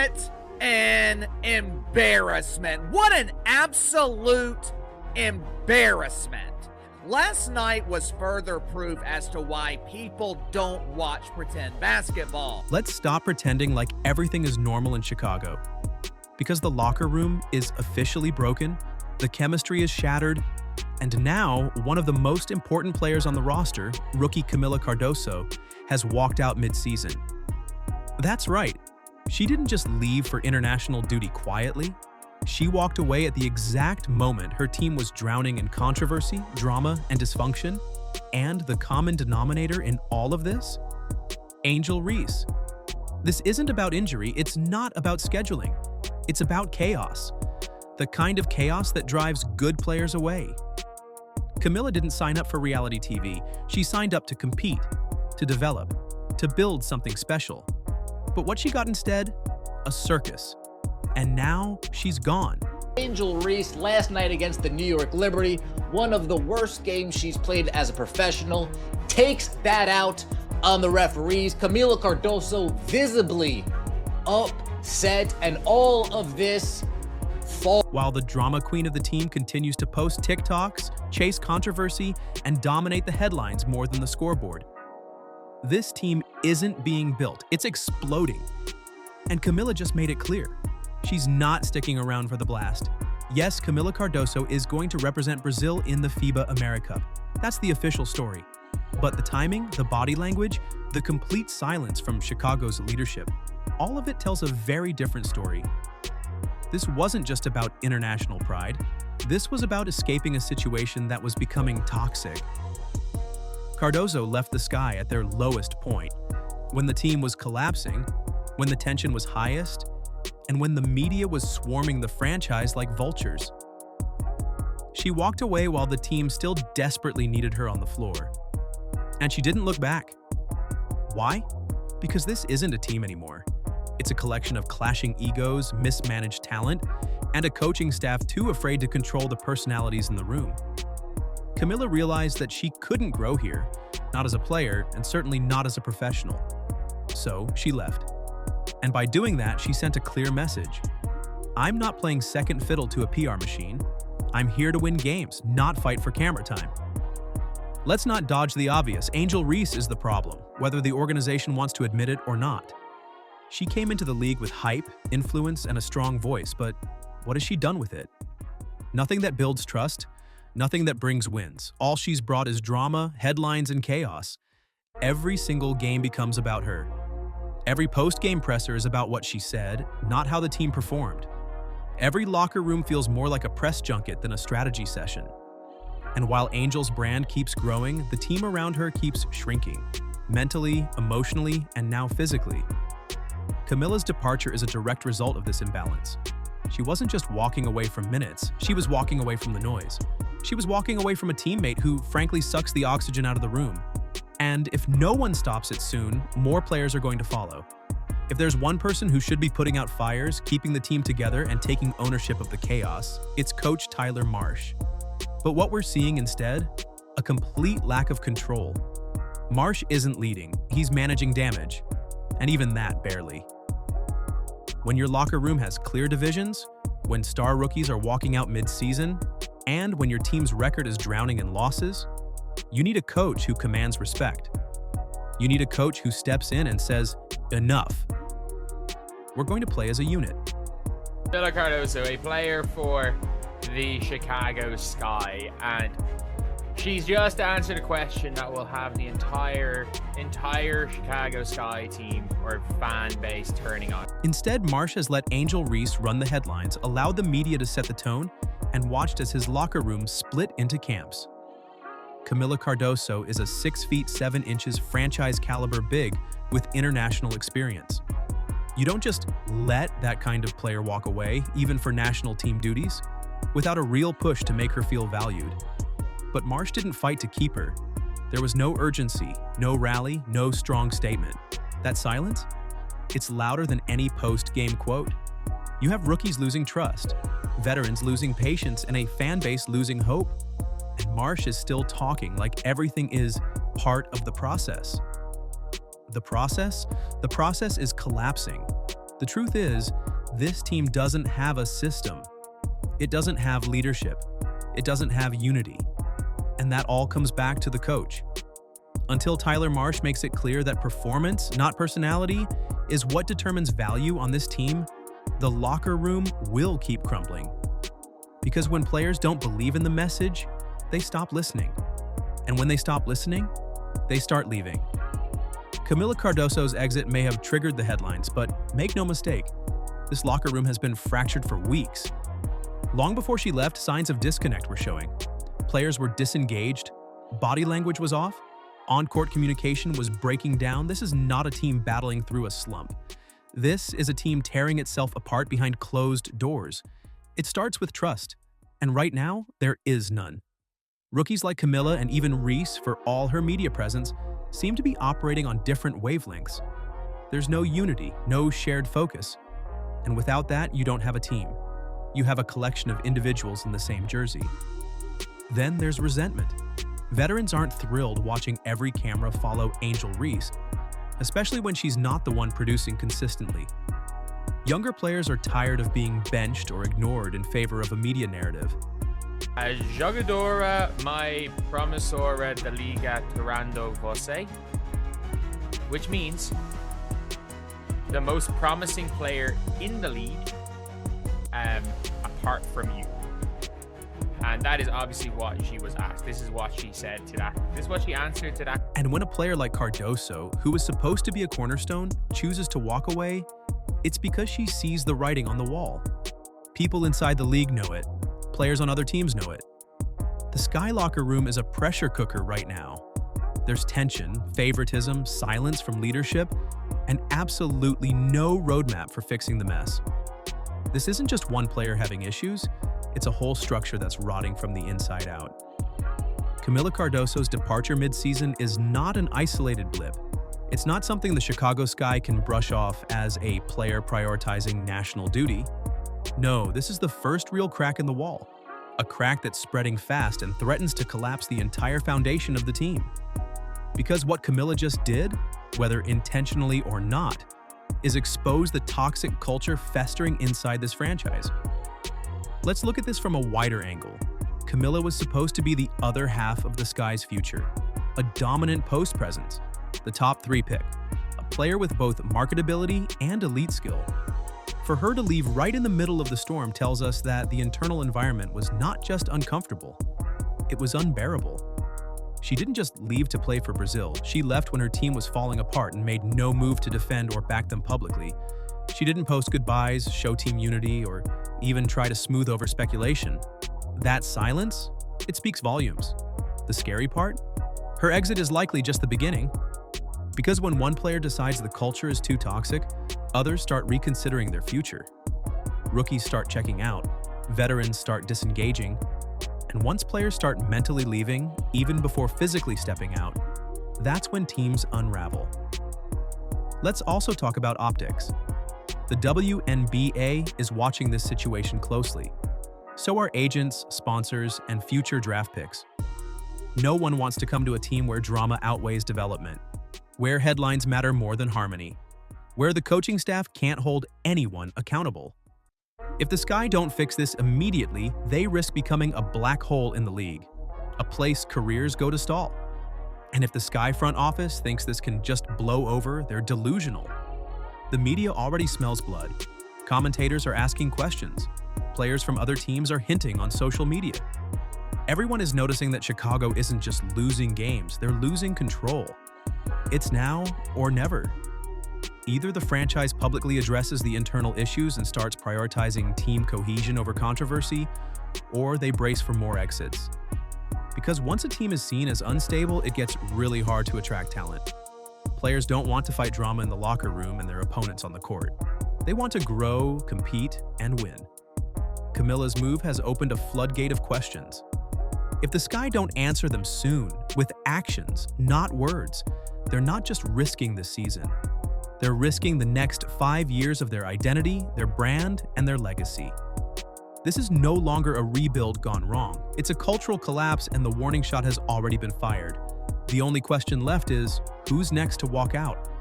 What an embarrassment. What an absolute embarrassment. Last night was further proof as to why people don't watch pretend basketball. Let's stop pretending like everything is normal in Chicago. Because the locker room is officially broken, the chemistry is shattered, and now one of the most important players on the roster, rookie Kamilla Cardoso, has walked out mid-season. That's right. She didn't just leave for international duty quietly. She walked away at the exact moment her team was drowning in controversy, drama, and dysfunction. And the common denominator in all of this? Angel Reese. This isn't about injury, it's not about scheduling. It's about chaos. The kind of chaos that drives good players away. Kamilla didn't sign up for reality TV. She signed up to compete, to develop, to build something special. But what she got instead? A circus. And now she's gone. Angel Reese last night against the New York Liberty, one of the worst games she's played as a professional, takes that out on the referees. Kamilla Cardoso visibly upset, and all of this while the drama queen of the team continues to post TikToks, chase controversy, and dominate the headlines more than the scoreboard. This team isn't being built, it's exploding. And Kamilla just made it clear. She's not sticking around for the blast. Yes, Kamilla Cardoso is going to represent Brazil in the FIBA AmeriCup. That's the official story. But the timing, the body language, the complete silence from Chicago's leadership, all of it tells a very different story. This wasn't just about international pride. This was about escaping a situation that was becoming toxic. Cardoso left the Sky at their lowest point, when the team was collapsing, when the tension was highest, and when the media was swarming the franchise like vultures. She walked away while the team still desperately needed her on the floor. And she didn't look back. Why? Because this isn't a team anymore. It's a collection of clashing egos, mismanaged talent, and a coaching staff too afraid to control the personalities in the room. Kamilla realized that she couldn't grow here, not as a player, and certainly not as a professional. So she left. And by doing that, she sent a clear message. I'm not playing second fiddle to a PR machine. I'm here to win games, not fight for camera time. Let's not dodge the obvious. Angel Reese is the problem, whether the organization wants to admit it or not. She came into the league with hype, influence, and a strong voice, but what has she done with it? Nothing that builds trust, nothing that brings wins. All she's brought is drama, headlines, and chaos. Every single game becomes about her. Every post-game presser is about what she said, not how the team performed. Every locker room feels more like a press junket than a strategy session. And while Angel's brand keeps growing, the team around her keeps shrinking, mentally, emotionally, and now physically. Kamilla's departure is a direct result of this imbalance. She wasn't just walking away from minutes, she was walking away from the noise. She was walking away from a teammate who, frankly, sucks the oxygen out of the room. And if no one stops it soon, more players are going to follow. If there's one person who should be putting out fires, keeping the team together, and taking ownership of the chaos, it's Coach Tyler Marsh. But what we're seeing instead? A complete lack of control. Marsh isn't leading, he's managing damage. And even that, barely. When your locker room has clear divisions, when star rookies are walking out mid-season, and when your team's record is drowning in losses, you need a coach who commands respect. You need a coach who steps in and says, enough. We're going to play as a unit. Kamilla Cardoso, a player for the Chicago Sky, and she's just answered a question that will have the entire Chicago Sky team or fan base turning on. Instead, Marsh has let Angel Reese run the headlines, allowed the media to set the tone, and watched as his locker room split into camps. Kamilla Cardoso is a 6 feet 7 inches franchise-caliber big with international experience. You don't just let that kind of player walk away, even for national team duties, without a real push to make her feel valued. But Marsh didn't fight to keep her. There was no urgency, no rally, no strong statement. That silence? It's louder than any post-game quote. You have rookies losing trust, veterans losing patience, and a fan base losing hope. And Marsh is still talking like everything is part of the process. The process is collapsing. The truth is, this team doesn't have a system. It doesn't have leadership. It doesn't have unity. And that all comes back to the coach. Until Tyler Marsh makes it clear that performance, not personality, is what determines value on this team, the locker room will keep crumbling. Because when players don't believe in the message, they stop listening. And when they stop listening, they start leaving. Kamilla Cardoso's exit may have triggered the headlines, but make no mistake, this locker room has been fractured for weeks. Long before she left, signs of disconnect were showing. Players were disengaged, body language was off, on-court communication was breaking down. This is not a team battling through a slump. This is a team tearing itself apart behind closed doors. It starts with trust, and right now, there is none. Rookies like Kamilla and even Reese, for all her media presence, seem to be operating on different wavelengths. There's no unity, no shared focus. And without that, you don't have a team. You have a collection of individuals in the same jersey. Then there's resentment. Veterans aren't thrilled watching every camera follow Angel Reese, especially when she's not the one producing consistently. Younger players are tired of being benched or ignored in favor of a media narrative. A jogadora mai promissora da Liga tirando você, which means the most promising player in the league, apart from you. And that is obviously what she was asked. This is what she said to that. This is what she answered to that. And when a player like Cardoso, who is supposed to be a cornerstone, chooses to walk away, it's because she sees the writing on the wall. People inside the league know it. Players on other teams know it. The Sky locker room is a pressure cooker right now. There's tension, favoritism, silence from leadership, and absolutely no roadmap for fixing the mess. This isn't just one player having issues, it's a whole structure that's rotting from the inside out. Kamilla Cardoso's departure mid-season is not an isolated blip. It's not something the Chicago Sky can brush off as a player prioritizing national duty. No, this is the first real crack in the wall. A crack that's spreading fast and threatens to collapse the entire foundation of the team. Because what Kamilla just did, whether intentionally or not, is expose the toxic culture festering inside this franchise. Let's look at this from a wider angle. Kamilla was supposed to be the other half of the Sky's future, a dominant post presence, the top 3 pick, a player with both marketability and elite skill. For her to leave right in the middle of the storm tells us that the internal environment was not just uncomfortable, it was unbearable. She didn't just leave to play for Brazil, she left when her team was falling apart and made no move to defend or back them publicly. She didn't post goodbyes, show team unity, or even try to smooth over speculation. That silence, it speaks volumes. The scary part? Her exit is likely just the beginning. Because when one player decides the culture is too toxic, others start reconsidering their future. Rookies start checking out, veterans start disengaging, and once players start mentally leaving, even before physically stepping out, that's when teams unravel. Let's also talk about optics. The WNBA is watching this situation closely. So are agents, sponsors, and future draft picks. No one wants to come to a team where drama outweighs development, where headlines matter more than harmony, where the coaching staff can't hold anyone accountable. If the Sky don't fix this immediately, they risk becoming a black hole in the league, a place careers go to stall. And if the Sky front office thinks this can just blow over, they're delusional. The media already smells blood. Commentators are asking questions. Players from other teams are hinting on social media. Everyone is noticing that Chicago isn't just losing games, they're losing control. It's now or never. Either the franchise publicly addresses the internal issues and starts prioritizing team cohesion over controversy, or they brace for more exits. Because once a team is seen as unstable, it gets really hard to attract talent. Players don't want to fight drama in the locker room and their opponents on the court. They want to grow, compete, and win. Kamilla's move has opened a floodgate of questions. If the Sky don't answer them soon, with actions, not words, they're not just risking this season. They're risking the next 5 years of their identity, their brand, and their legacy. This is no longer a rebuild gone wrong. It's a cultural collapse and the warning shot has already been fired. The only question left is, who's next to walk out?